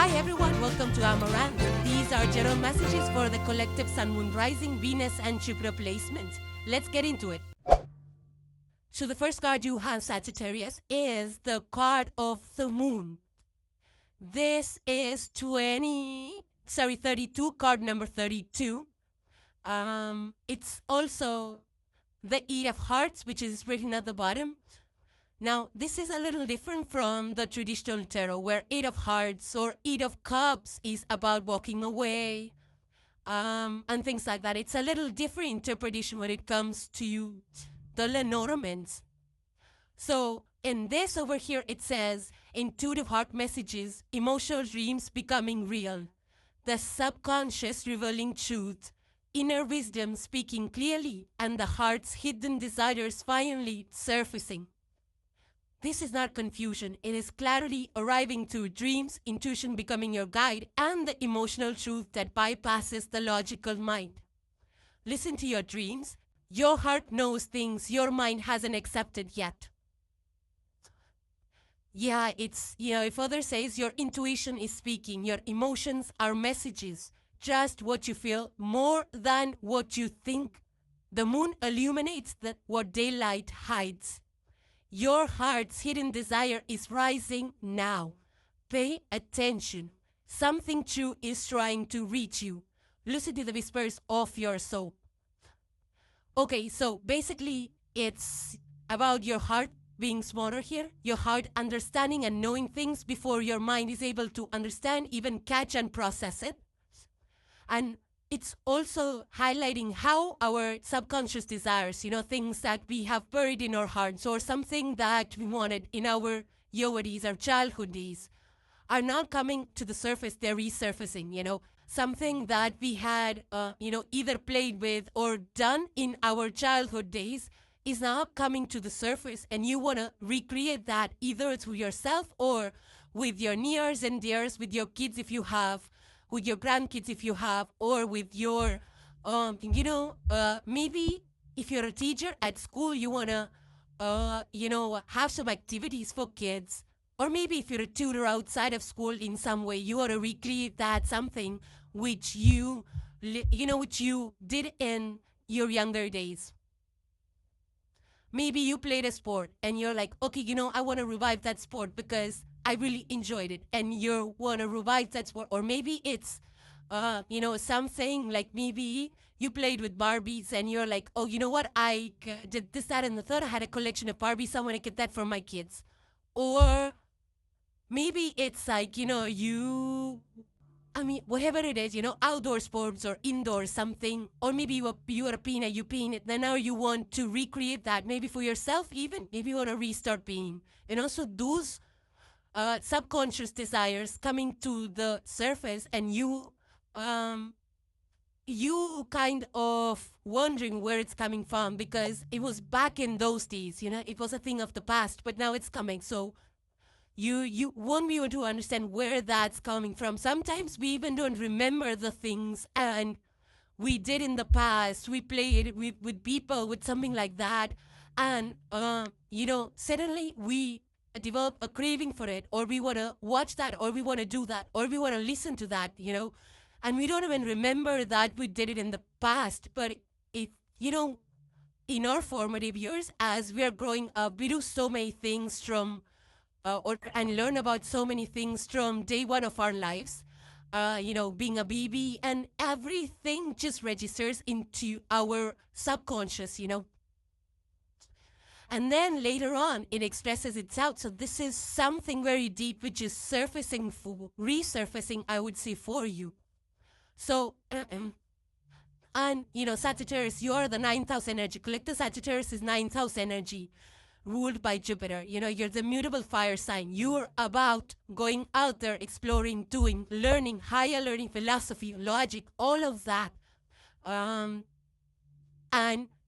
Hi everyone, welcome to Amaranth. These are general messages for the collective Sun, Moon, Rising, Venus and Jupiter placement. Let's get into it. So the first card you have, Sagittarius, is the card of the Moon. This is 32, card number 32. It's also the Eight of Hearts, which is written at the bottom. Now, this is a little different from the traditional tarot, where Eight of Hearts or Eight of Cups is about walking away, and things like that. It's a little different interpretation when it comes to the Lenormand. So, in this over here, it says, intuitive heart messages, emotional dreams becoming real, the subconscious revealing truth, inner wisdom speaking clearly, and the heart's hidden desires finally surfacing. This is not confusion. It is clarity arriving through dreams, intuition becoming your guide, and the emotional truth that bypasses the logical mind. Listen to your dreams. Your heart knows things your mind hasn't accepted yet. Yeah, it's, if other says your intuition is speaking, your emotions are messages, just what you feel more than what you think. The moon illuminates what daylight hides. Your heart's hidden desire is rising now. Pay attention. Something true is trying to reach you. Listen to the whispers of your soul. Okay, so basically it's about your heart being smaller here. Your heart understanding and knowing things before your mind is able to understand, even catch and process it. And it's also highlighting how our subconscious desires, things that we have buried in our hearts or something that we wanted in our yoga days, our childhood days, are not coming to the surface, they're resurfacing, something that we had, either played with or done in our childhood days is now coming to the surface, and you want to recreate that either through yourself or with your nears and dears, with your kids if you have, with your grandkids if you have, or with your, maybe if you're a teacher at school, you want to, have some activities for kids. Or maybe if you're a tutor outside of school in some way, you want to recreate that something which which you did in your younger days. Maybe you played a sport and you're like, okay, I want to revive that sport because I really enjoyed it, and you want to revive that sport. Or maybe it's, something like maybe you played with Barbies and you're like, oh, you know what? I did this, that, and the third. I had a collection of Barbies. I want to get that for my kids. Or maybe it's like, whatever it is, outdoor sports or indoor something. Or maybe you are a peanut, you peeing it. Then now you want to recreate that, maybe for yourself even. Maybe you want to restart peeing. And also those subconscious desires coming to the surface, and you kind of wondering where it's coming from, because it was back in those days, it was a thing of the past, but now it's coming. So you won't be able to understand where that's coming from. Sometimes we even don't remember the things and we did in the past. We played with people, with something like that, and suddenly we develop a craving for it, or we want to watch that, or we want to do that, or we want to listen to that, and we don't even remember that we did it in the past. But it, in our formative years, as we are growing up, we do so many things from, and learn about so many things from day one of our lives, being a baby, and everything just registers into our subconscious, And then later on, it expresses itself. So this is something very deep, which is resurfacing, I would say, for you. So, and, Sagittarius, you are the 9th house energy. Collective Sagittarius is 9th house energy, ruled by Jupiter. You're the mutable fire sign. You're about going out there, exploring, doing, learning, higher learning, philosophy, logic, all of that. And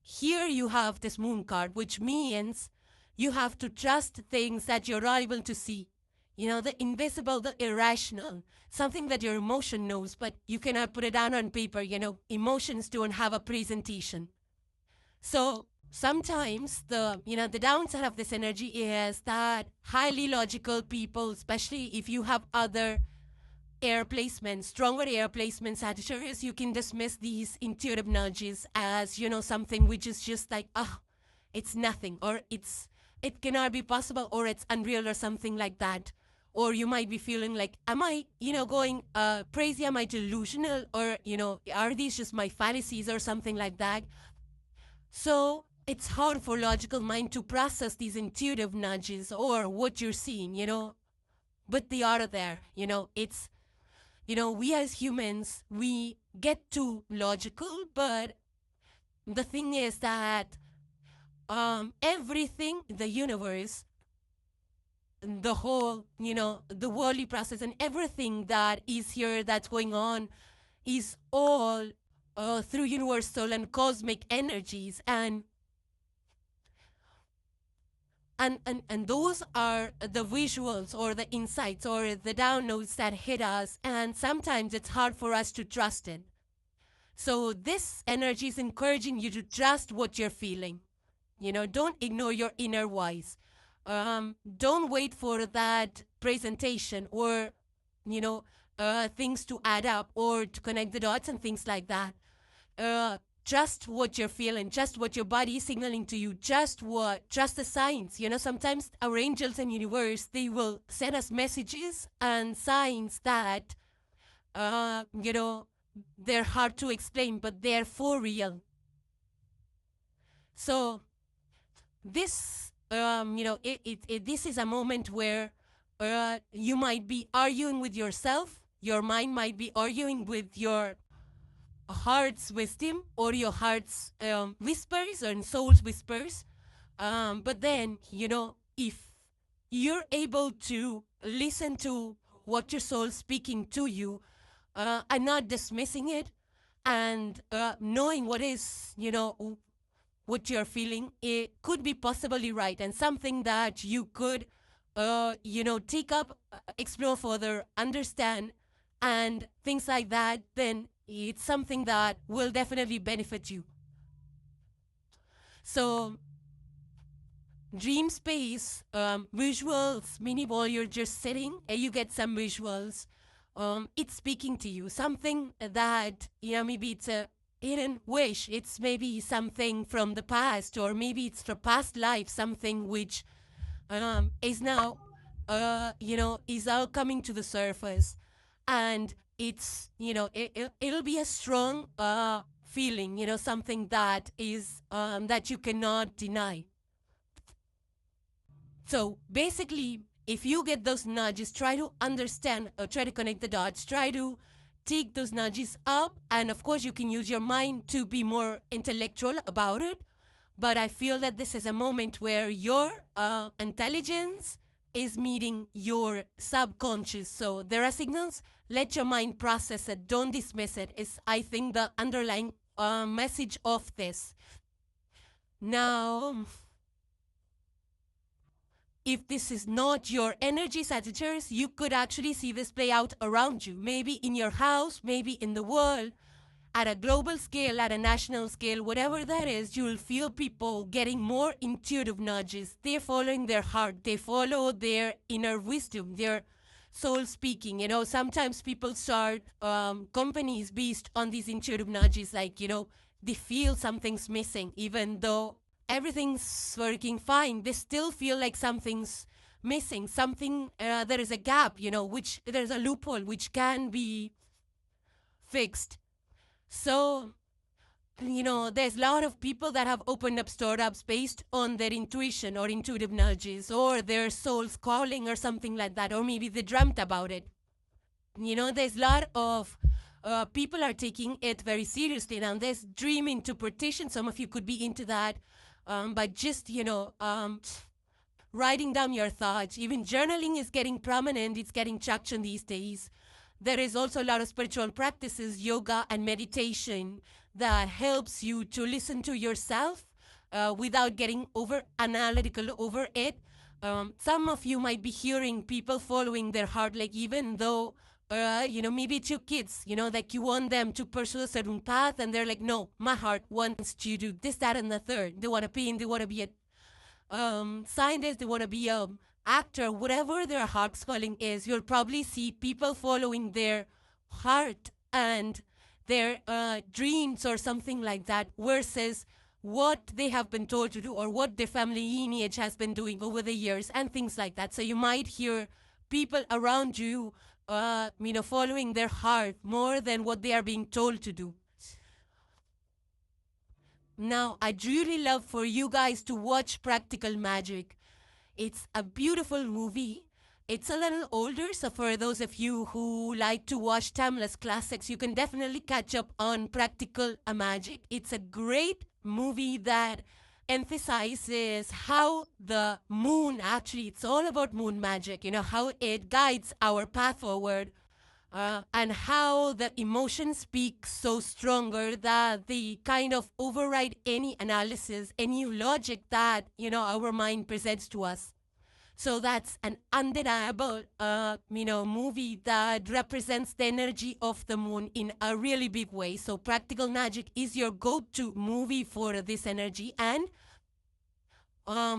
here you have this moon card, which means you have to trust things that you're not able to see. The invisible, the irrational, something that your emotion knows, but you cannot put it down on paper. Emotions don't have a presentation. So sometimes the downside of this energy is that highly logical people, especially if you have other air placement, stronger air placement, Sagittarius, you can dismiss these intuitive nudges as, something which is just like, it's nothing, or it cannot be possible, or it's unreal, or something like that. Or you might be feeling like, am I, going crazy? Am I delusional? Or, are these just my fantasies or something like that? So it's hard for logical mind to process these intuitive nudges or what you're seeing, but they are there, it's, we as humans, we get too logical, but the thing is that everything, the universe, the whole, the worldly process and everything that is here, that's going on, is all through universal and cosmic energies. And those are the visuals or the insights or the downloads that hit us, and sometimes it's hard for us to trust it. So this energy is encouraging you to trust what you're feeling. Don't ignore your inner voice. Don't wait for that presentation or, things to add up or to connect the dots and things like that. Trust what you're feeling, just what your body is signaling to you, just the signs. Sometimes our angels and universe, they will send us messages and signs that, they're hard to explain, but they're for real. So this, this is a moment where you might be arguing with yourself. Your mind might be arguing with your heart's wisdom or your heart's whispers and soul's whispers. But then, if you're able to listen to what your soul's speaking to you and not dismissing it, and knowing what is, what you're feeling, it could be possibly right and something that you could, take up, explore further, understand, and things like that, then it's something that will definitely benefit you. So, dream space, visuals, mini ball, you're just sitting and you get some visuals. It's speaking to you, something that, maybe it's a hidden wish. It's maybe something from the past, or maybe it's the past life, something which is now, is all coming to the surface. And it's, it'll be a strong feeling, something that is, that you cannot deny. So basically, if you get those nudges, try to understand, or try to connect the dots, try to take those nudges up. And of course, you can use your mind to be more intellectual about it. But I feel that this is a moment where your intelligence is meeting your subconscious. So there are signals. Let your mind process it. Don't dismiss it. Is, I think, the underlying message of this. Now, if this is not your energy, Sagittarius, you could actually see this play out around you. Maybe in your house, maybe in the world, at a global scale, at a national scale, whatever that is, you'll feel people getting more intuitive nudges. They're following their heart. They follow their inner wisdom, their soul speaking. Sometimes people start companies based on these intuitive nudges, like, they feel something's missing, even though everything's working fine. They still feel like something's missing, something, there is a gap, which there's a loophole which can be fixed. So, there's a lot of people that have opened up startups based on their intuition or intuitive nudges or their soul's calling or something like that, or maybe they dreamt about it. There's a lot of people are taking it very seriously now. There's dream interpretation. Some of you could be into that. But just, writing down your thoughts. Even journaling is getting prominent. It's getting traction these days. There is also a lot of spiritual practices, yoga and meditation, that helps you to listen to yourself without getting over analytical over it. Some of you might be hearing people following their heart, like even though, maybe it's your kids, like you want them to pursue a certain path and they're like, no, my heart wants you to do this, that, and the third. They want to paint, they want to be a scientist, they want to be a actor, whatever their heart's calling is, you'll probably see people following their heart and their dreams or something like that, versus what they have been told to do or what their family lineage has been doing over the years and things like that. So you might hear people around you, following their heart more than what they are being told to do. Now, I'd really love for you guys to watch Practical Magic. It's a beautiful movie. It's a little older, so for those of you who like to watch timeless classics, you can definitely catch up on Practical Magic. It's a great movie that emphasizes how the moon, actually, it's all about moon magic, how it guides our path forward, and how the emotions speak so stronger that they kind of override any analysis, any logic that, our mind presents to us. So that's an undeniable, movie that represents the energy of the moon in a really big way. So Practical Magic is your go-to movie for this energy. And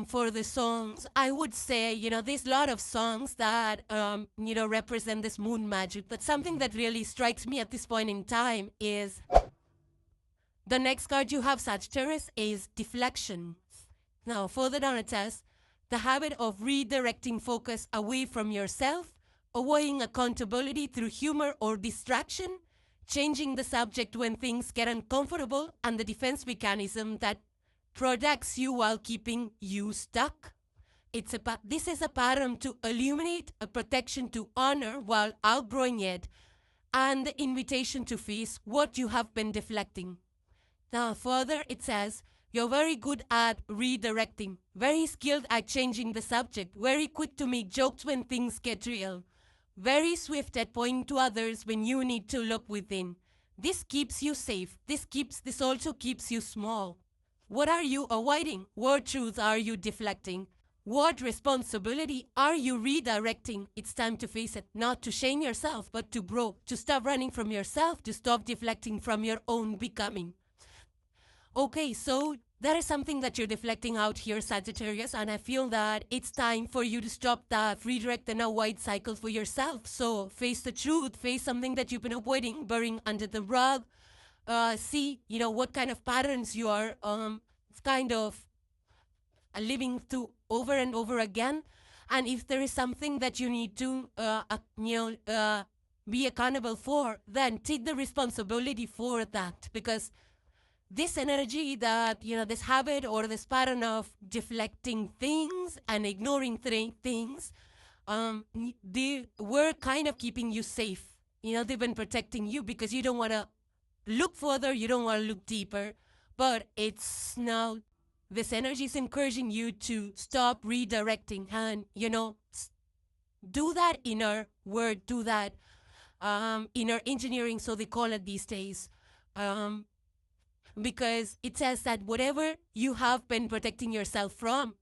for the songs, I would say, there's a lot of songs that, represent this moon magic. But something that really strikes me at this point in time is the next card you have, Sagittarius, is deflection. Now, further down it says, the habit of redirecting focus away from yourself, avoiding accountability through humor or distraction, changing the subject when things get uncomfortable, and the defense mechanism that protects you while keeping you stuck. This is a pattern to illuminate, a protection to honor while outgrowing it, and the invitation to face what you have been deflecting. Now, further, it says, you're very good at redirecting, very skilled at changing the subject, very quick to make jokes when things get real, very swift at pointing to others when you need to look within. This keeps you safe. This also keeps you small. What are you avoiding? What truths are you deflecting? What responsibility are you redirecting? It's time to face it, not to shame yourself, but to grow, to stop running from yourself, to stop deflecting from your own becoming. Okay, so there is something that you're deflecting out here, Sagittarius, and I feel that it's time for you to stop that redirect and avoid cycle for yourself. So face the truth, face something that you've been avoiding, burying under the rug. See, what kind of patterns you are kind of living through over and over again. And if there is something that you need to, be accountable for, then take the responsibility for that, because this energy that, this habit or this pattern of deflecting things and ignoring things, they were kind of keeping you safe. They've been protecting you because you don't want to look further, you don't want to look deeper. But it's now, this energy is encouraging you to stop redirecting and, do that inner work, do that inner engineering, so they call it these days. Because it says that whatever you have been protecting yourself from,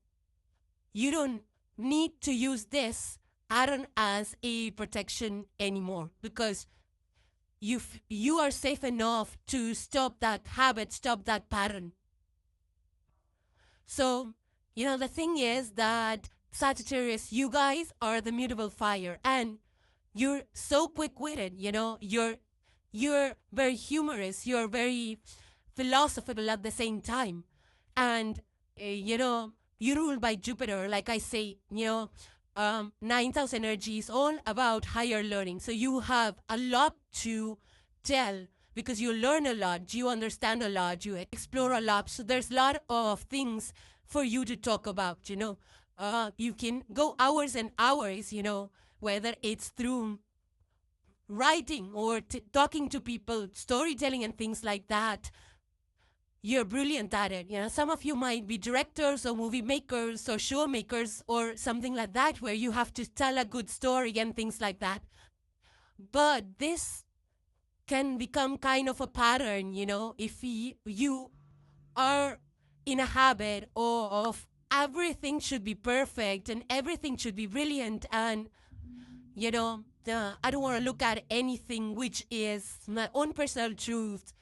you don't need to use this pattern as a protection anymore, because you are safe enough to stop that habit, stop that pattern. So, the thing is that Sagittarius, you guys are the mutable fire, and you're so quick-witted, you're very humorous, you're very philosophical at the same time. And, you rule by Jupiter, like I say, 9th energy is all about higher learning. So you have a lot to tell because you learn a lot, you understand a lot, you explore a lot. So there's a lot of things for you to talk about, you can go hours and hours, whether it's through writing or talking to people, storytelling and things like that. You're brilliant at it. Some of you might be directors or movie makers or show makers or something like that, where you have to tell a good story and things like that. But this can become kind of a pattern, if you are in a habit of everything should be perfect and everything should be brilliant, and I don't want to look at anything which is my own personal truth,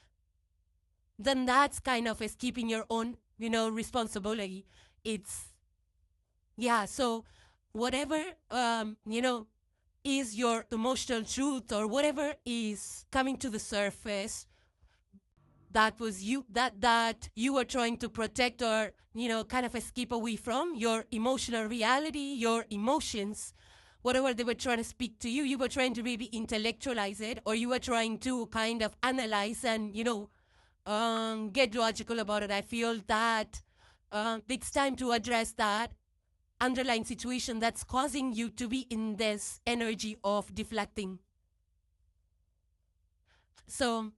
then that's kind of escaping your own, responsibility. So whatever, is your emotional truth or whatever is coming to the surface that was you, that you were trying to protect or, kind of escape away from, your emotional reality, your emotions, whatever they were trying to speak to you, you were trying to maybe intellectualize it, or you were trying to kind of analyze and, get logical about it. I feel that it's time to address that underlying situation that's causing you to be in this energy of deflecting. So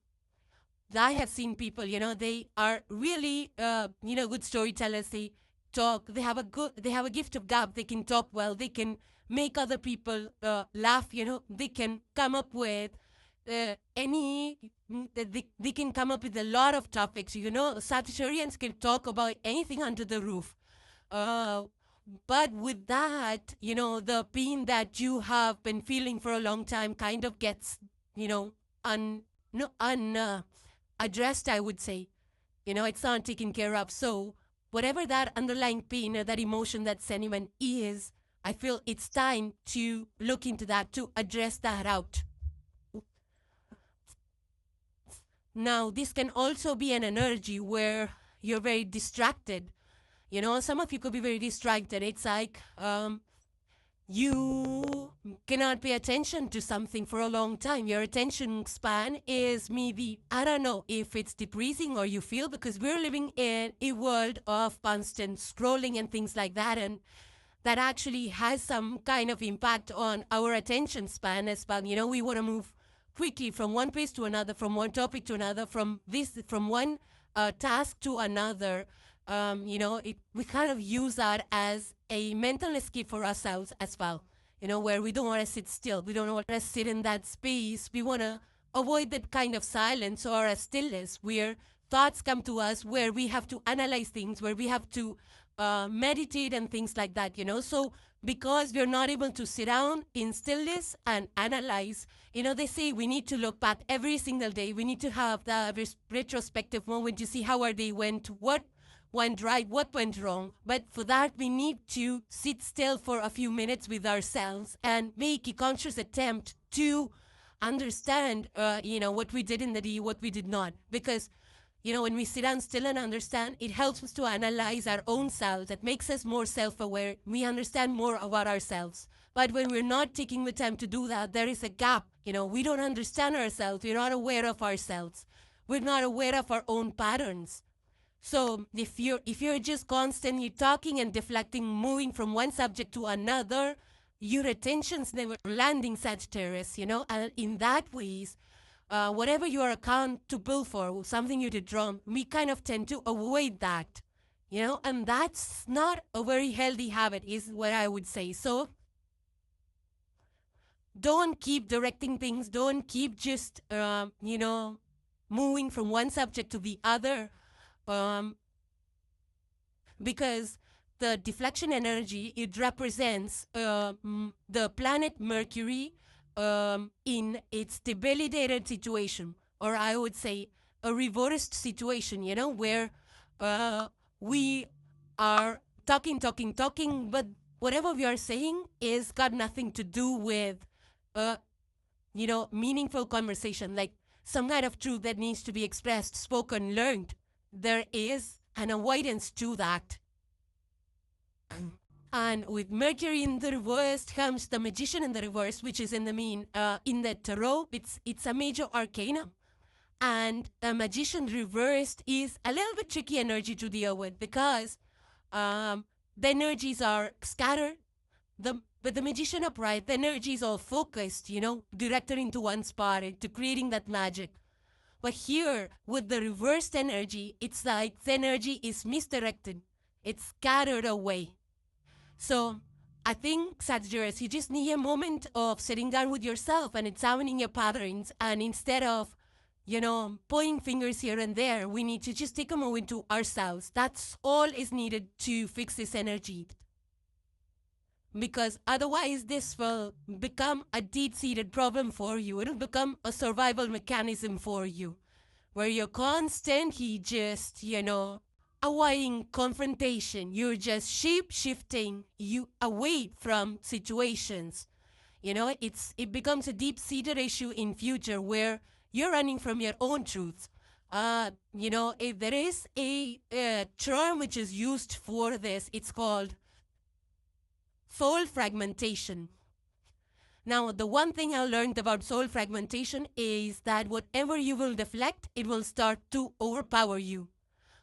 I have seen people, they are really, good storytellers. They talk, they have a gift of gab. They can talk well. They can make other people laugh, they can come up with they can come up with a lot of topics, Sagittarians can talk about anything under the roof. But with that, the pain that you have been feeling for a long time kind of gets, addressed, I would say. It's not taken care of. So whatever that underlying pain or that emotion, that sentiment is, I feel it's time to look into that, to address that out. Now, this can also be an energy where you're very distracted. Some of you could be very distracted. It's like you cannot pay attention to something for a long time. Your attention span is maybe, I don't know if it's decreasing or you feel, because we're living in a world of constant scrolling and things like that. And that actually has some kind of impact on our attention span as well. We want to move quickly from one place to another, from one topic to another, from one task to another. We kind of use that as a mental escape for ourselves as well, where we don't want to sit still. We don't want to sit in that space. We want to avoid that kind of silence or a stillness where thoughts come to us, where we have to analyze things, where we have to meditate and things like that, So because we're not able to sit down in stillness and analyze, they say we need to look back every single day. We need to have the retrospective moment to see how our day went, what went right, what went wrong. But for that, we need to sit still for a few minutes with ourselves and make a conscious attempt to understand, what we did in the day, what we did not. Because, when we sit down still and understand, it helps us to analyze our own selves. It makes us more self-aware. We understand more about ourselves. But when we're not taking the time to do that, there is a gap. We don't understand ourselves. We're not aware of ourselves. We're not aware of our own patterns. So if you're just constantly talking and deflecting, moving from one subject to another, your attention's never landing, Sagittarius, and in that ways, whatever you are accountable for, something you did wrong, we kind of tend to avoid that, and that's not a very healthy habit, is what I would say. So don't keep directing things. Don't keep just, moving from one subject to the other. Because the deflection energy, it represents the planet Mercury in its debilitated situation, or I would say a reversed situation, where we are talking, but whatever we are saying is got nothing to do with, meaningful conversation, like some kind of truth that needs to be expressed, spoken, learned. There is an avoidance to that. And with Mercury in the reverse comes the Magician in the reverse, which is in the Tarot, it's a major arcana. And the Magician reversed is a little bit tricky energy to deal with, because the energies are scattered. But the Magician upright, the energy is all focused, directed into one spot, into creating that magic. But here, with the reversed energy, it's like the energy is misdirected. It's scattered away. So I think, Sagittarius, you just need a moment of sitting down with yourself and examining your patterns. And instead of, pointing fingers here and there, we need to just take a moment to ourselves. That's all is needed to fix this energy. Because otherwise, this will become a deep-seated problem for you. It'll become a survival mechanism for you, where you're constantly just, avoiding confrontation. You're just shape-shifting you away from situations. You know, it becomes a deep-seated issue in future where you're running from your own truth. You know, if there is a term which is used for this, it's called soul fragmentation. Now, the one thing I learned about soul fragmentation is that whatever you will deflect, it will start to overpower you.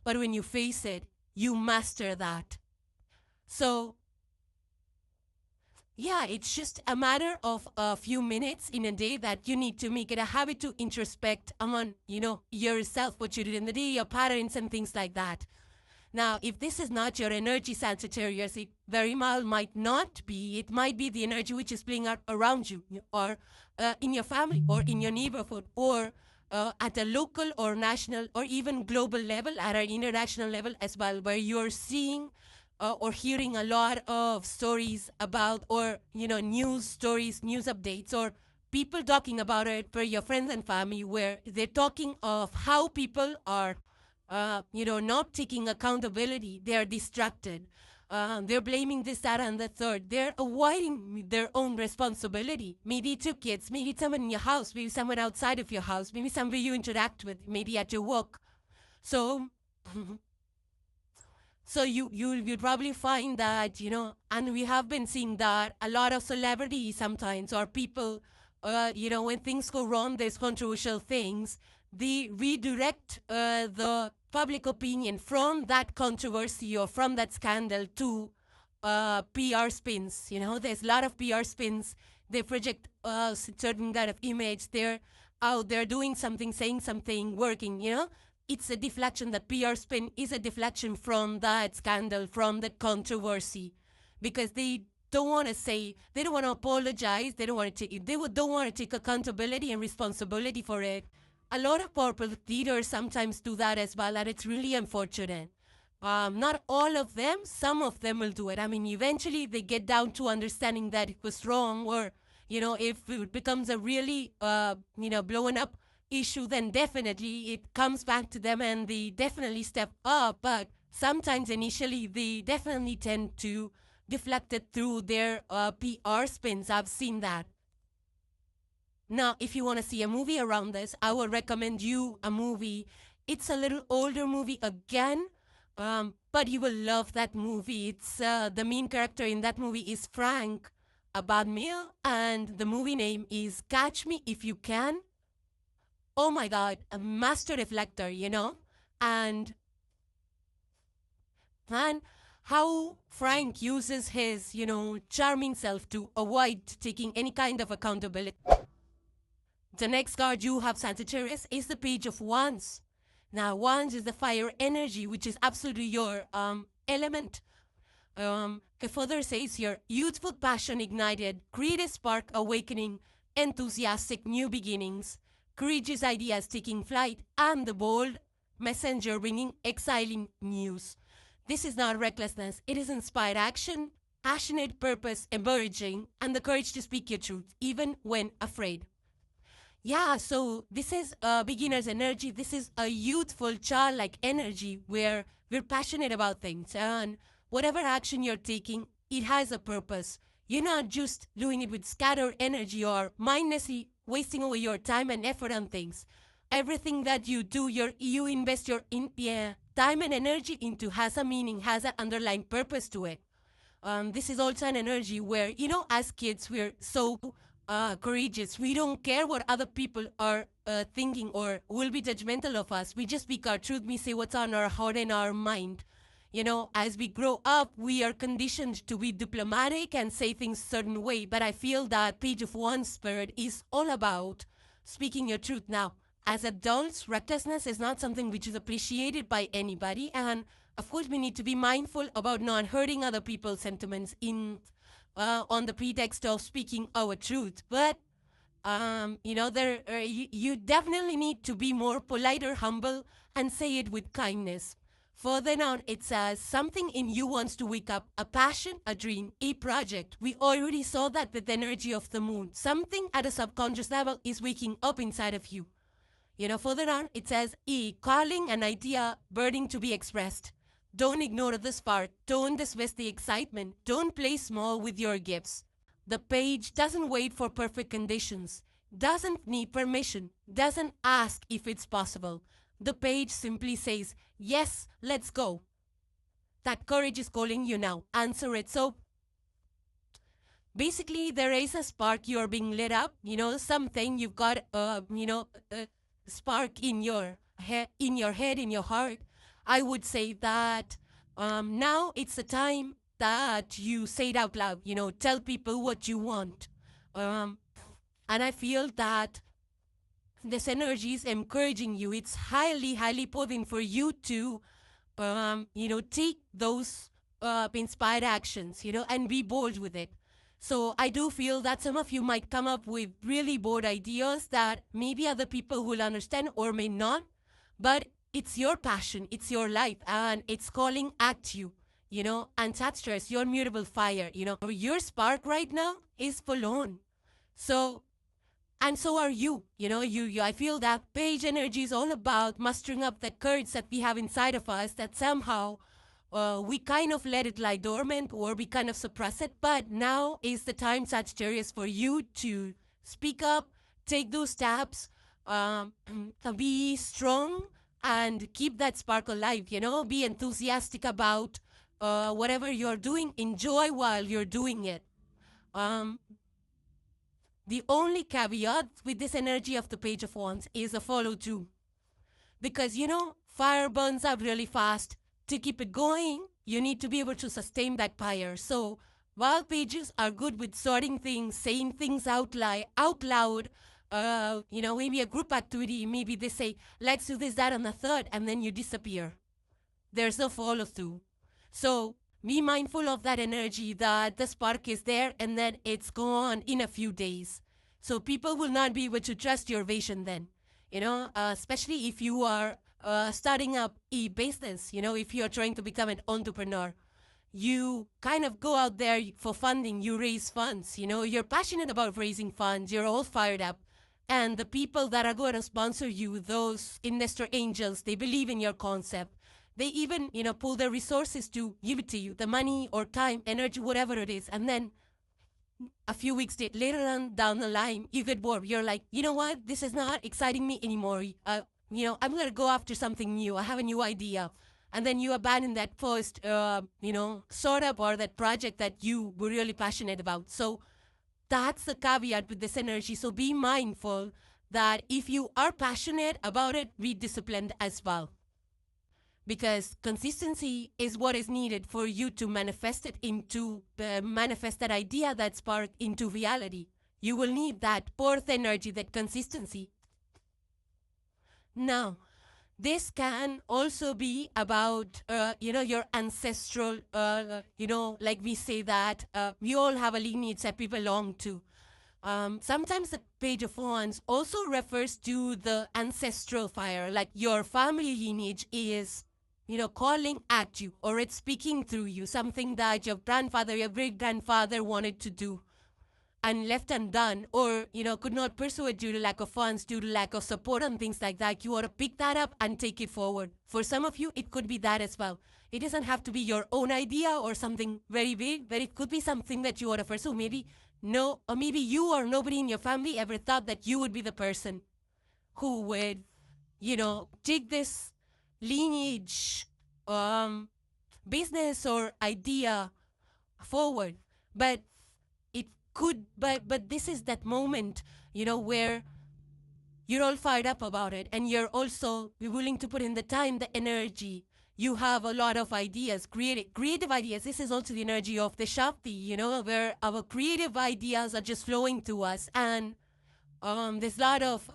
But when you face it, you master that. So, yeah, it's just a matter of a few minutes in a day that you need to make it a habit to introspect on, you know, yourself, what you did in the day, your patterns and things like that. Now, if this is not your energy, Sagittarius, it very well might not be. It might be the energy which is playing out around you, or in your family, or in your neighborhood, or at a local or national or even global level, at an international level as well, where you're seeing or hearing a lot of stories about, or, you know, news stories, news updates, or people talking about it for your friends and family, where they're talking of how people are you know, not taking accountability. They're distracted. They're blaming this, that, and the third. They're avoiding their own responsibility. Maybe two kids, maybe someone in your house, maybe someone outside of your house, maybe somebody you interact with, maybe at your work. So, so you'd probably find that, you know, and we have been seeing that a lot of celebrities sometimes, or people, you know, when things go wrong, there's controversial things, they redirect the public opinion from that controversy or from that scandal to PR spins. You know, there's a lot of PR spins. They project a certain kind of image. They're out there doing something, saying something, working, you know. It's a deflection. That PR spin is a deflection from that scandal, from that controversy, because they don't want to say, they don't want to apologize, they don't want to take, don't want to take accountability and responsibility for it. A lot of corporate leaders sometimes do that as well, and it's really unfortunate. Not all of them, some of them will do it. I mean, eventually they get down to understanding that it was wrong, or, you know, if it becomes a really, you know, blowing up issue, then definitely it comes back to them and they definitely step up. But sometimes initially they definitely tend to deflect it through their PR spins. I've seen that. Now, if you want to see a movie around this, I would recommend you a movie. It's a little older movie again, but you will love that movie. It's the main character in that movie is Frank, a bad male, and the movie name is Catch Me If You Can. Oh my God, a master reflector, you know? And how Frank uses his, you know, charming self to avoid taking any kind of accountability. The next card you have, Sagittarius, is the Page of Wands. Now, Wands is the fire energy, which is absolutely your element. It further says here, youthful passion ignited, creative spark awakening, enthusiastic new beginnings, courageous ideas taking flight, and the bold messenger bringing exciting news. This is not recklessness. It is inspired action, passionate purpose emerging, and the courage to speak your truth, even when afraid. Yeah, so this is a beginner's energy. This is a youthful, childlike energy where we're passionate about things. And whatever action you're taking, it has a purpose. You're not just doing it with scattered energy or mindlessly wasting away your time and effort on things. Everything that you do, you invest your time and energy into has a meaning, has an underlying purpose to it. This is also an energy where, you know, as kids, we're so courageous. We don't care what other people are thinking or will be judgmental of us. We just speak our truth. We say what's on our heart and our mind. You know, as we grow up, we are conditioned to be diplomatic and say things a certain way. But I feel that Page of Wands spirit is all about speaking your truth. Now, as adults, recklessness is not something which is appreciated by anybody. And of course, we need to be mindful about not hurting other people's sentiments in on the pretext of speaking our truth. But you know, you definitely need to be more polite or humble and say it with kindness. Further on, it says something in you wants to wake up, a passion, a dream, a project. We already saw that with the energy of the moon. Something at a subconscious level is waking up inside of you. You know, further on, it says a calling, an idea burning to be expressed. Don't ignore the spark. Don't dismiss the excitement. Don't play small with your gifts. The page doesn't wait for perfect conditions, doesn't need permission, doesn't ask if it's possible. The page simply says, yes, let's go. That courage is calling you now. Answer it. So basically, there is a spark. You're being lit up. Something you've got. A spark in your head, in your heart. I would say that now it's the time that you say it out loud. Tell people what you want. And I feel that this energy is encouraging you. It's highly, highly potent for you to, take those inspired actions, and be bold with it. So I do feel that some of you might come up with really bold ideas that maybe other people will understand or may not, but it's your passion, it's your life, and it's calling at you, and Sagittarius, your mutable fire, your spark right now is full on. So, and so are you, I feel that page energy is all about mustering up that courage that we have inside of us that somehow we kind of let it lie dormant or we kind of suppress it. But now is the time, Sagittarius, for you to speak up, take those steps, be strong and keep that spark alive, be enthusiastic about whatever you're doing. Enjoy while you're doing it. The only caveat with this energy of the Page of Wands is a follow through. Because, fire burns out really fast. To keep it going, you need to be able to sustain that fire. So while pages are good with sorting things, saying things out loud, maybe a group activity, maybe they say, let's do this, that, and the third, and then you disappear. There's no follow through. So be mindful of that energy, that the spark is there and then it's gone in a few days. So people will not be able to trust your vision then, especially if you are starting up a business, if you're trying to become an entrepreneur. You kind of go out there for funding, you raise funds, you're passionate about raising funds, you're all fired up. And the people that are going to sponsor you, those investor angels, they believe in your concept. They even, pull their resources to give it to you, the money or time, energy, whatever it is. And then a few weeks later on down the line, you get bored. You're like, you know what? This is not exciting me anymore. I'm going to go after something new. I have a new idea. And then you abandon that first, startup or that project that you were really passionate about. So that's the caveat with this energy. So be mindful that if you are passionate about it, be disciplined as well. Because consistency is what is needed for you to manifest it into, manifest that idea, that spark into reality. You will need that fourth energy, that consistency. Now, this can also be about, your ancestral, like we say that we all have a lineage that we belong to. Sometimes the Page of Wands also refers to the ancestral fire, like your family lineage is, calling at you, or it's speaking through you, something that your grandfather, your great-grandfather wanted to do and left undone, or, could not pursue it due to lack of funds, due to lack of support and things like that. You want to pick that up and take it forward. For some of you, it could be that as well. It doesn't have to be your own idea or something very big, but it could be something that you want to pursue. Maybe you or nobody in your family ever thought that you would be the person who would, take this lineage, business or idea forward. But it could, but this is that moment, where you're all fired up about it and you're also willing to put in the time, the energy. You have a lot of ideas, creative ideas. This is also the energy of the Shakti, where our creative ideas are just flowing to us. And there's a lot of,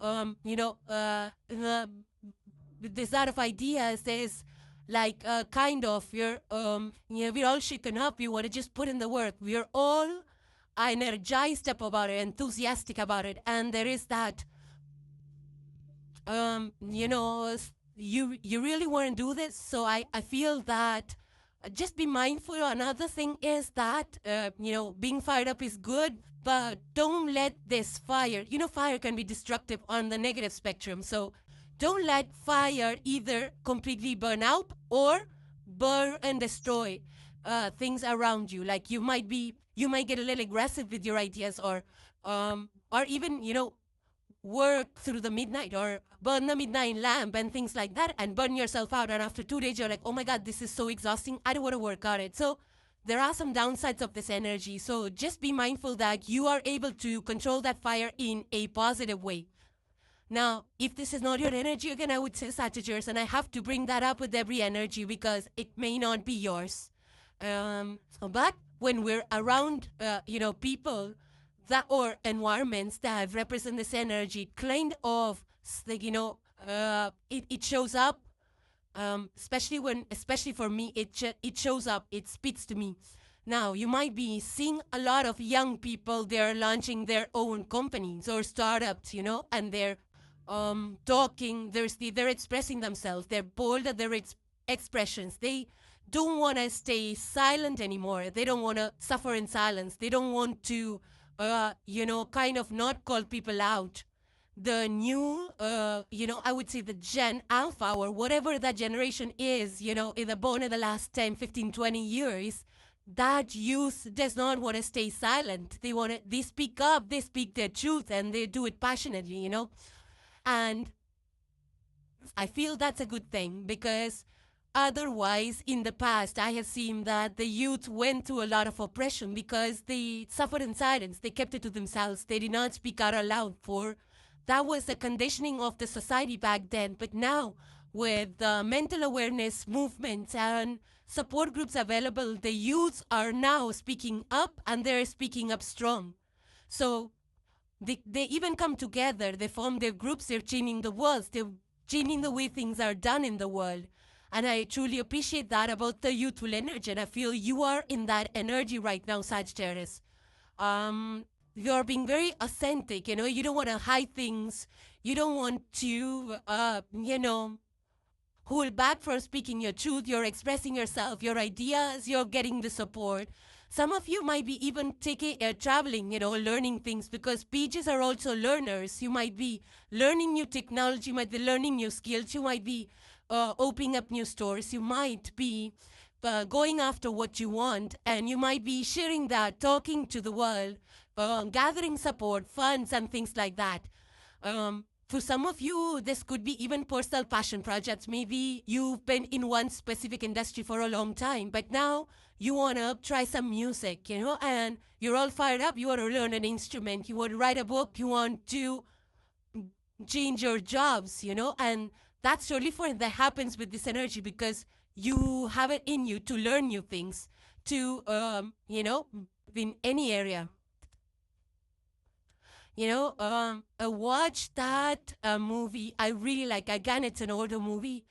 there's a lot of ideas. There's like kind of, we're all shaken up. You want to just put in the work. We're all energized up about it, enthusiastic about it. And there is that, you really want to do this. So I feel that just be mindful. Another thing is that, being fired up is good, but don't let this fire, fire can be destructive on the negative spectrum. So don't let fire either completely burn out or burn and destroy things around you. Like you might get a little aggressive with your ideas, or even, work through the midnight or burn the midnight lamp and things like that and burn yourself out. And after 2 days, you're like, oh my God, this is so exhausting. I don't want to work on it. So there are some downsides of this energy. So just be mindful that you are able to control that fire in a positive way. Now, if this is not your energy, again, I would say Sagittarius, and I have to bring that up with every energy because it may not be yours. But when we're around, people that or environments that represent this energy, kind of, like, it shows up. Especially for me, it shows up. It speaks to me. Now, you might be seeing a lot of young people. They're launching their own companies or startups, and they're talking. They're expressing themselves. They're bold at their expressions. They don't want to stay silent anymore. They don't want to suffer in silence. They don't want to, kind of not call people out. The new, I would say the Gen Alpha or whatever that generation is, either born in the last 10, 15, 20 years, that youth does not want to stay silent. They speak up, they speak their truth, and they do it passionately, And I feel that's a good thing because otherwise, in the past, I have seen that the youth went through a lot of oppression because they suffered in silence. They kept it to themselves. They did not speak out aloud that was the conditioning of the society back then. But now, with the mental awareness movements and support groups available, the youths are now speaking up, and they're speaking up strong. So they even come together. They form their groups. They're changing the world. They're changing the way things are done in the world. And I truly appreciate that about the youthful energy. And I feel you are in that energy right now, Sagittarius. You're being very authentic, you don't want to hide things. You don't want to, hold back from speaking your truth. You're expressing yourself, your ideas, you're getting the support. Some of you might be even traveling, learning things because pages are also learners. You might be learning new technology, you might be learning new skills, you might be opening up new stores, you might be going after what you want, and you might be sharing that, talking to the world, gathering support, funds, and things like that. For some of you, this could be even personal passion projects. Maybe you've been in one specific industry for a long time, but now you want to try some music, and you're all fired up. You want to learn an instrument. You want to write a book. You want to change your jobs, and that's totally fine. That happens with this energy because you have it in you to learn new things, to, in any area. Watch that movie. I really like. Again, it's an older movie.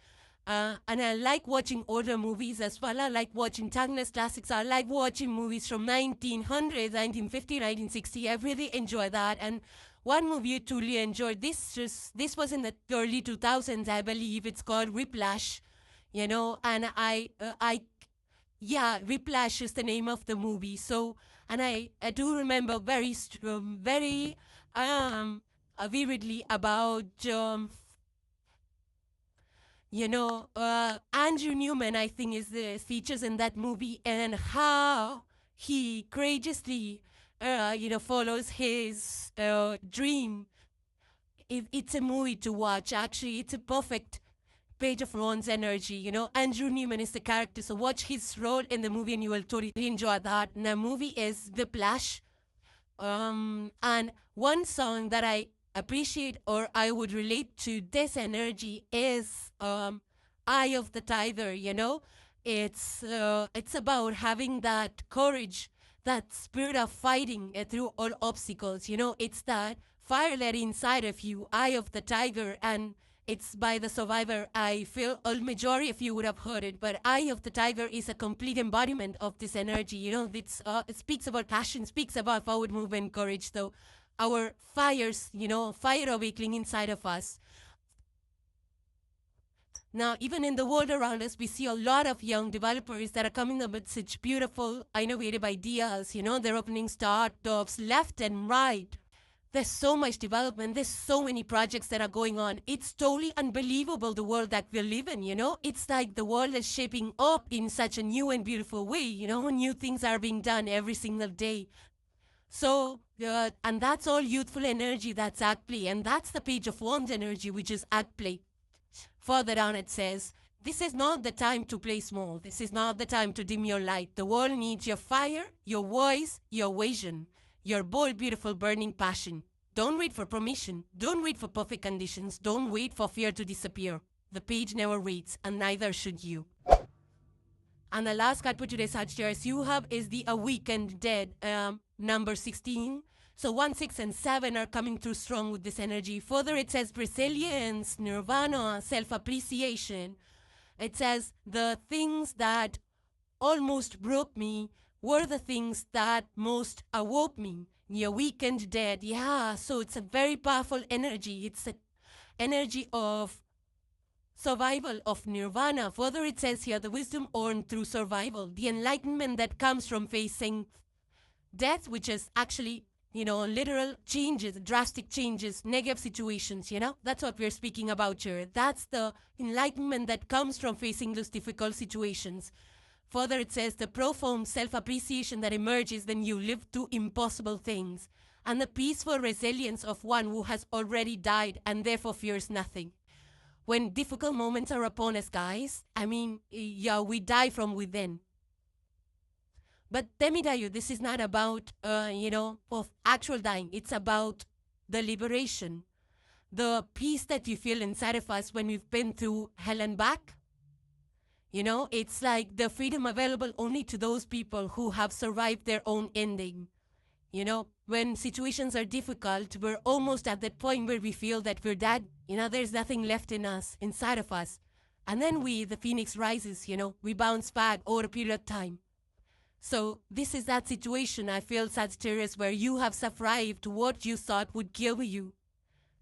And I like watching older movies as well. I like watching timeless classics. I like watching movies from 1900s, 1950, 1960. I really enjoy that. And one movie I truly enjoyed, this was in the early 2000s, I believe. It's called Whiplash, and Whiplash is the name of the movie. So, and I do remember very vividly about, Andrew Newman, I think, is the features in that movie, and how he courageously, follows his dream. It's a movie to watch. Actually, it's a perfect page of Ron's energy. Andrew Newman is the character, so watch his role in the movie and you will totally enjoy that. And the movie is Whiplash. And one song that I appreciate or I would relate to this energy is Eye of the Tiger. It's about having that courage, that spirit of fighting through all obstacles. It's that fire that inside of you, Eye of the Tiger, and it's by The Survivor. I feel a majority of you would have heard it, but Eye of the Tiger is a complete embodiment of this energy. It speaks about passion, speaks about forward movement, courage. So our fires, fire awakening inside of us. Now, even in the world around us, we see a lot of young developers that are coming up with such beautiful, innovative ideas. They're opening startups left and right. There's so much development. There's so many projects that are going on. It's totally unbelievable, the world that we live in, you know? It's like the world is shaping up in such a new and beautiful way, you know? New things are being done every single day. So, and that's all youthful energy, that's act play. And that's the page of wands energy, which is act play. Further down it says, this is not the time to play small. This is not the time to dim your light. The world needs your fire, your voice, your vision, your bold, beautiful, burning passion. Don't wait for permission. Don't wait for perfect conditions. Don't wait for fear to disappear. The page never waits, and neither should you. And the last card for today, Sagittarius, you have is the Awakened Dead, number 16. So 1, 6, and 7 are coming through strong with this energy. Further, it says resilience, nirvana, self-appreciation. It says the things that almost broke me were the things that most awoke me. The Awakened Dead. Yeah, so it's a very powerful energy. It's an energy of survival, of nirvana. Further, it says here the wisdom earned through survival, the enlightenment that comes from facing death, which is actually, you know, literal changes, drastic changes, negative situations, you know. That's what we're speaking about here. That's the enlightenment that comes from facing those difficult situations. Further, it says the profound self-appreciation that emerges when you live through impossible things, and the peaceful resilience of one who has already died and therefore fears nothing. When difficult moments are upon us, guys, I mean, yeah, we die from within. But let me tell you, this is not about, you know, of actual dying. It's about the liberation, the peace that you feel inside of us when we've been through hell and back. You know, it's like the freedom available only to those people who have survived their own ending. You know, when situations are difficult, we're almost at that point where we feel that we're dead. You know, there's nothing left in us, inside of us. And then the phoenix rises, you know, we bounce back over a period of time. So this is that situation, I feel, Sagittarius, where you have survived what you thought would kill you.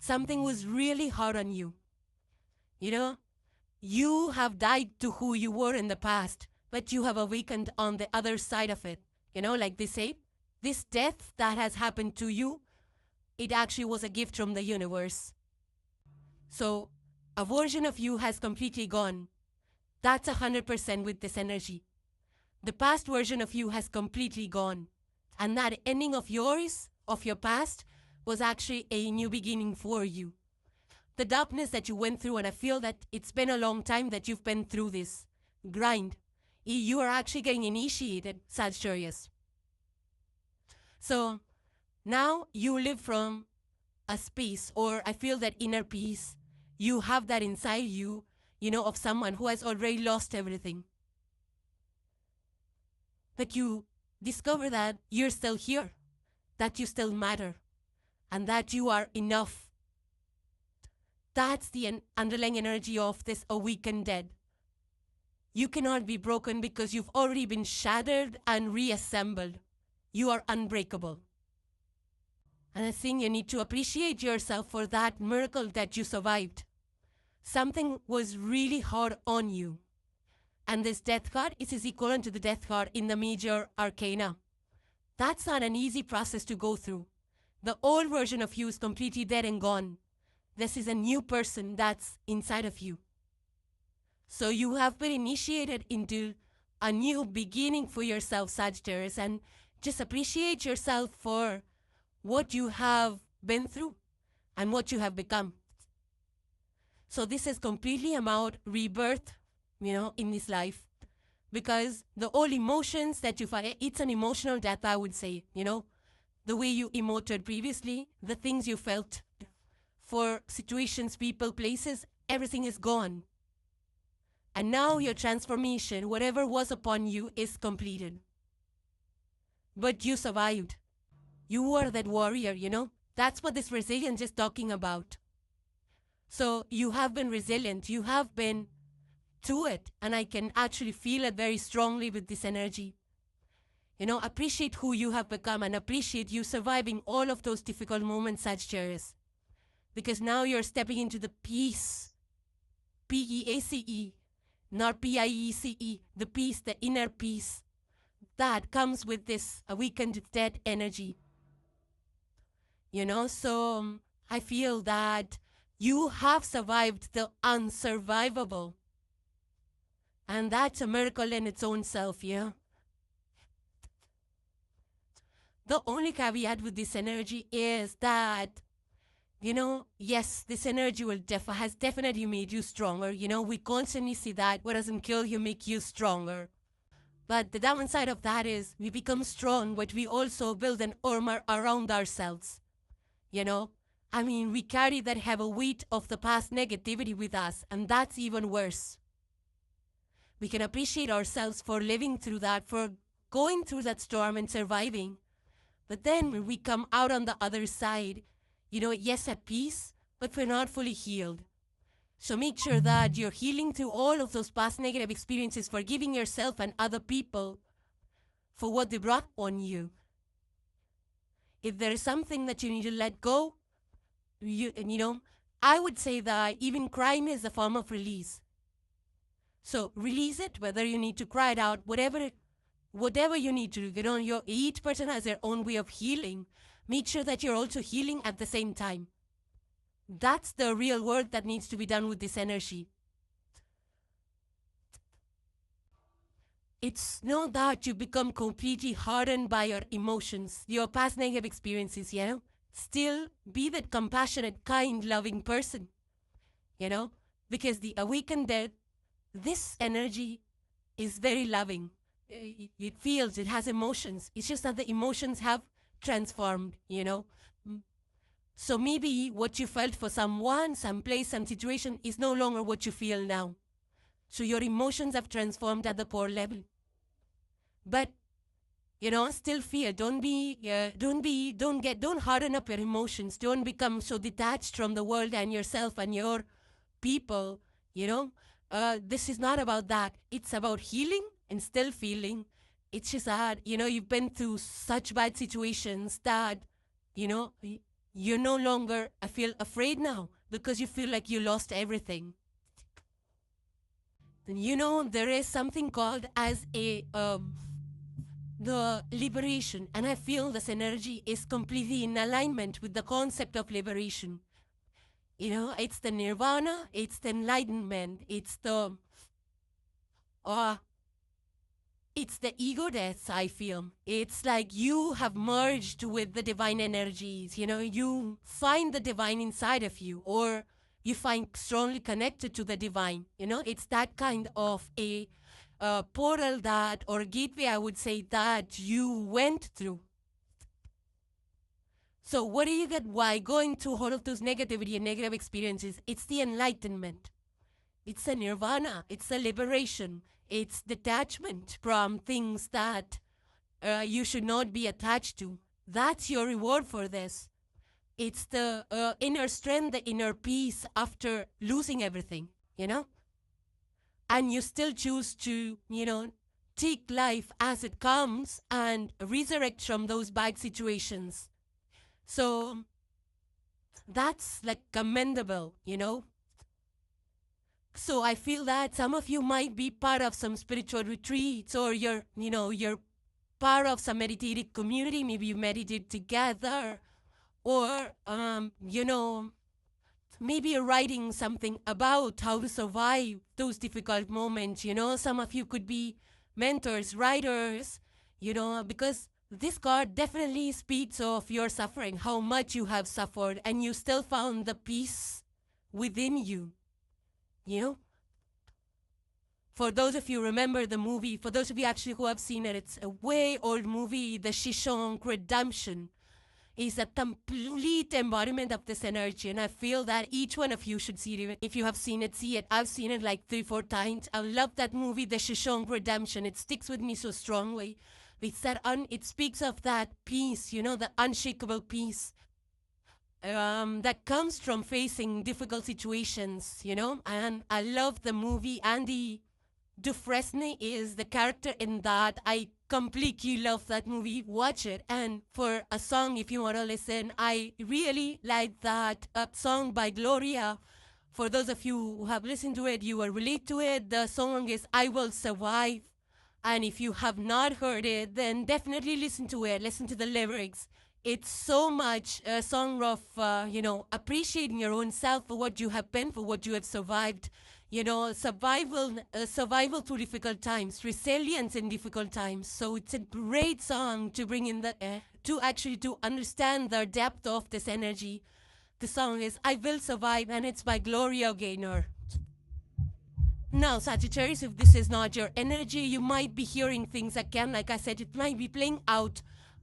Something was really hard on you. You know, you have died to who you were in the past, but you have awakened on the other side of it. You know, like they say, this death that has happened to you, it actually was a gift from the universe. So a version of you has completely gone. That's 100% with this energy. The past version of you has completely gone. And that ending of yours, of your past, was actually a new beginning for you. The darkness that you went through, and I feel that it's been a long time that you've been through this grind. You are actually getting initiated, Sagittarius. So now you live from a space, or I feel that inner peace. You have that inside you, you know, of someone who has already lost everything. But you discover that you're still here, that you still matter, and that you are enough. That's the underlying energy of this Awakened Dead. You cannot be broken because you've already been shattered and reassembled. You are unbreakable. And I think you need to appreciate yourself for that miracle that you survived. Something was really hard on you. And this death card is equivalent to the death card in the major arcana. That's not an easy process to go through. The old version of you is completely dead and gone. This is a new person that's inside of you. So you have been initiated into a new beginning for yourself, Sagittarius, and just appreciate yourself for what you have been through and what you have become. So this is completely about rebirth, you know, in this life, because the old emotions that you find, it's an emotional death, I would say, you know, the way you emoted previously, the things you felt for situations, people, places, everything is gone. And now your transformation, whatever was upon you, is completed. But you survived. You were that warrior, you know. That's what this resilience is talking about. So you have been resilient. You have been through it. And I can actually feel it very strongly with this energy. You know, appreciate who you have become and appreciate you surviving all of those difficult moments, Sagittarius. Because now you're stepping into the peace. P-E-A-C-E. Not P-I-E-C-E. The peace, the inner peace. That comes with this Awakened Dead energy. So I feel that you have survived the unsurvivable. And that's a miracle in its own self, yeah? The only caveat with this energy is that, yes, this energy has definitely made you stronger. We constantly see that what doesn't kill you make you stronger. But the downside of that is we become strong, but we also build an armor around ourselves. We carry that heavy weight of the past negativity with us, and that's even worse. We can appreciate ourselves for living through that, for going through that storm and surviving. But then when we come out on the other side, yes, at peace, but we're not fully healed. So make sure that you're healing through all of those past negative experiences, forgiving yourself and other people for what they brought on you. If there is something that you need to let go, I would say that even crying is a form of release. So release it, whether you need to cry it out, whatever you need to do. Each person has their own way of healing. Make sure that you're also healing at the same time. That's the real work that needs to be done with this energy. It's not that you become completely hardened by your emotions, your past negative experiences, Still be that compassionate, kind, loving person, Because the awakened dead, this energy is very loving. It feels, it has emotions. It's just that the emotions have transformed, So maybe what you felt for someone, some place, some situation is no longer what you feel now. So your emotions have transformed at the core level. But, still feel. Don't harden up your emotions. Don't become so detached from the world and yourself and your people, This is not about that. It's about healing and still feeling. It's just that, you've been through such bad situations that, you're no longer, I feel afraid now because you feel like you lost everything. And there is something called as the liberation. And I feel this energy is completely in alignment with the concept of liberation. It's the Nirvana, it's the enlightenment, it's the ego death, I feel. It's like you have merged with the divine energies. You find the divine inside of you, or you find strongly connected to the divine. It's that kind of a portal or gateway, I would say, that you went through. So what do you get why going through all of those negativity and negative experiences? It's the enlightenment. It's the Nirvana. It's the liberation. It's detachment from things that you should not be attached to. That's your reward for this. It's the inner strength, the inner peace after losing everything, And you still choose to, take life as it comes and resurrect from those bad situations. So that's like commendable, So I feel that some of you might be part of some spiritual retreats, or you're part of some meditative community. Maybe you meditate together, or, maybe you're writing something about how to survive those difficult moments. Some of you could be mentors, writers, because this card definitely speaks of your suffering, how much you have suffered, and you still found the peace within you. For those of you remember the movie, for those of you actually who have seen it, it's a way old movie, The Shawshank Redemption. Is a complete embodiment of this energy, and I feel that each one of you should see it. If you have seen it, see it. I've seen it like 3-4 times. I love that movie, The Shawshank Redemption. It sticks with me so strongly. It speaks of that peace, the unshakable peace that comes from facing difficult situations, And I love the movie. Andy Dufresne is the character in that. I completely love that movie. Watch it. And for a song, if you want to listen, I really like that song by Gloria. For those of you who have listened to it, you will relate to it. The song is I Will Survive. And if you have not heard it, then definitely listen to it. Listen to the lyrics. it's so much a song of, appreciating your own self for what you have been, for what you have survived. Survival through difficult times, resilience in difficult times. So it's a great song to bring in to understand the depth of this energy. The song is I Will Survive, and it's by Gloria Gaynor. Now, Sagittarius, if this is not your energy, you might be hearing things again. Like I said, it might be playing out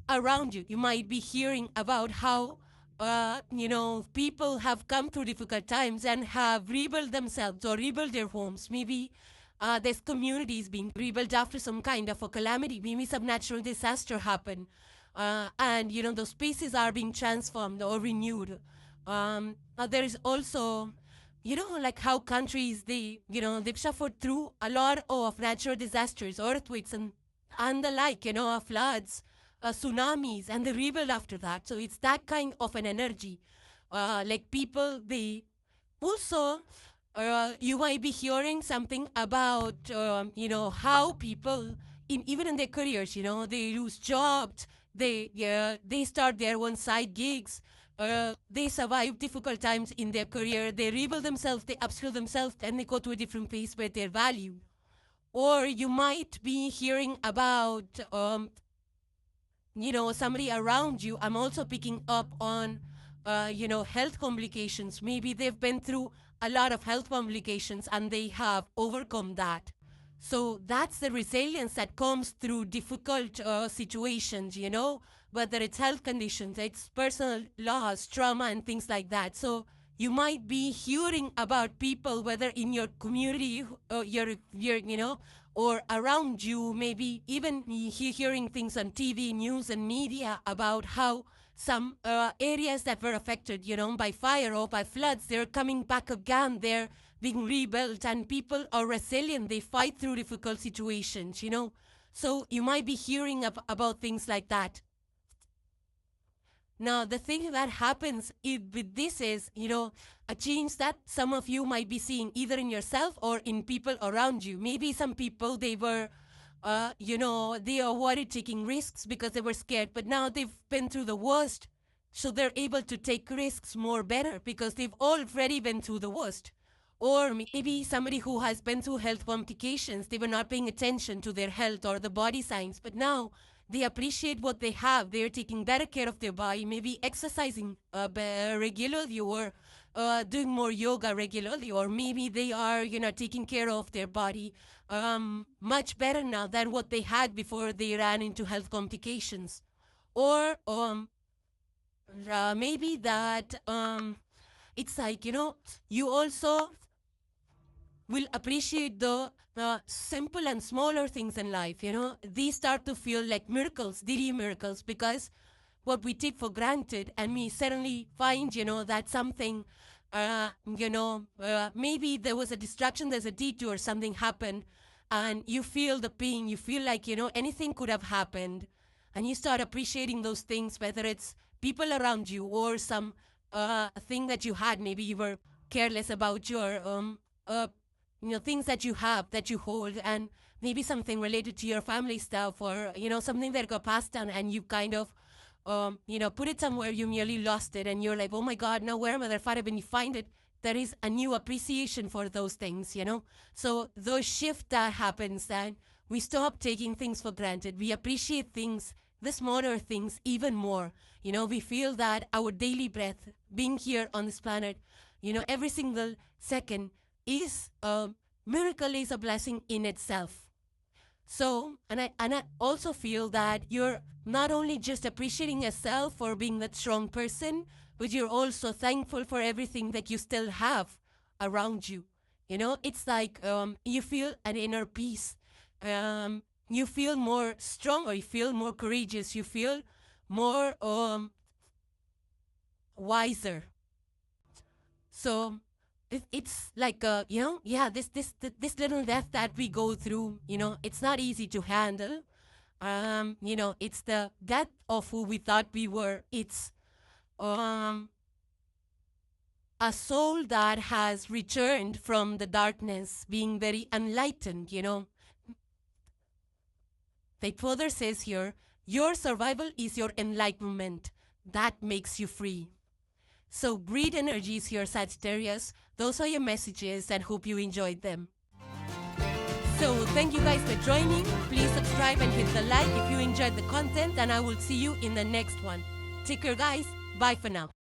around you. You might be hearing about how, people have come through difficult times and have rebuilt themselves or rebuilt their homes. Maybe there's communities being rebuilt after some kind of a calamity. Maybe some natural disaster happened. And, those spaces are being transformed or renewed. There is also like how countries, they've suffered through a lot of natural disasters, earthquakes and the like, floods, tsunamis, and the rebuild after that. So it's that kind of an energy. Like people, they also, you might be hearing something about, how people, even in their careers, they lose jobs, they start their own side gigs, they survive difficult times in their career, they rebuild themselves, they upskill themselves, and they go to a different place where they're valued. Or you might be hearing about, somebody around you. I'm also picking up on, health complications. Maybe they've been through a lot of health complications and they have overcome that. So that's the resilience that comes through difficult situations, whether it's health conditions, it's personal loss, trauma, and things like that. So you might be hearing about people, whether in your community, or around you, maybe even hearing things on TV, news, and media about how some areas that were affected, by fire or by floods, they're coming back again. They're being rebuilt, and people are resilient. They fight through difficult situations, So you might be hearing about things like that. Now, the thing that happens with this is, a change that some of you might be seeing either in yourself or in people around you. Maybe some people, they were, they are worried taking risks because they were scared, but now they've been through the worst. So they're able to take risks more better because they've already been through the worst. Or maybe somebody who has been through health complications, they were not paying attention to their health or the body signs, but now they appreciate what they have. They're taking better care of their body, maybe exercising regularly, or doing more yoga regularly, or maybe they are, taking care of their body much better now than what they had before they ran into health complications. Or maybe that it's like, you also will appreciate the simple and smaller things in life. These start to feel like miracles, daily miracles, because what we take for granted, and we suddenly find, that something, maybe there was a distraction, there's a detour, something happened, and you feel the pain, you feel like, anything could have happened, and you start appreciating those things, whether it's people around you or some thing that you had. Maybe you were careless about your things that you have, that you hold, and maybe something related to your family stuff, or something that got passed down, and you kind of put it somewhere, you nearly lost it, and you're like, oh my God, now where am I? When you find it, there is a new appreciation for those things. So those shift that happens, and we stop taking things for granted. We appreciate things, the smaller things, even more. We feel that our daily breath, being here on this planet, every single second is a miracle, is a blessing in itself. So, and I also feel that you're not only just appreciating yourself for being that strong person, but you're also thankful for everything that you still have around you. It's like you feel an inner peace. You feel more strong, or you feel more courageous. You feel more wiser. So it's like this little death that we go through, it's not easy to handle. It's the death of who we thought we were. It's a soul that has returned from the darkness, being very enlightened. Like further says here, your survival is your enlightenment. that makes you free. So breathe energies here, Sagittarius. Those are your messages and hope you enjoyed them. So thank you guys for joining. Please subscribe and hit the like if you enjoyed the content, and I will see you in the next one. Take care, guys. Bye for now.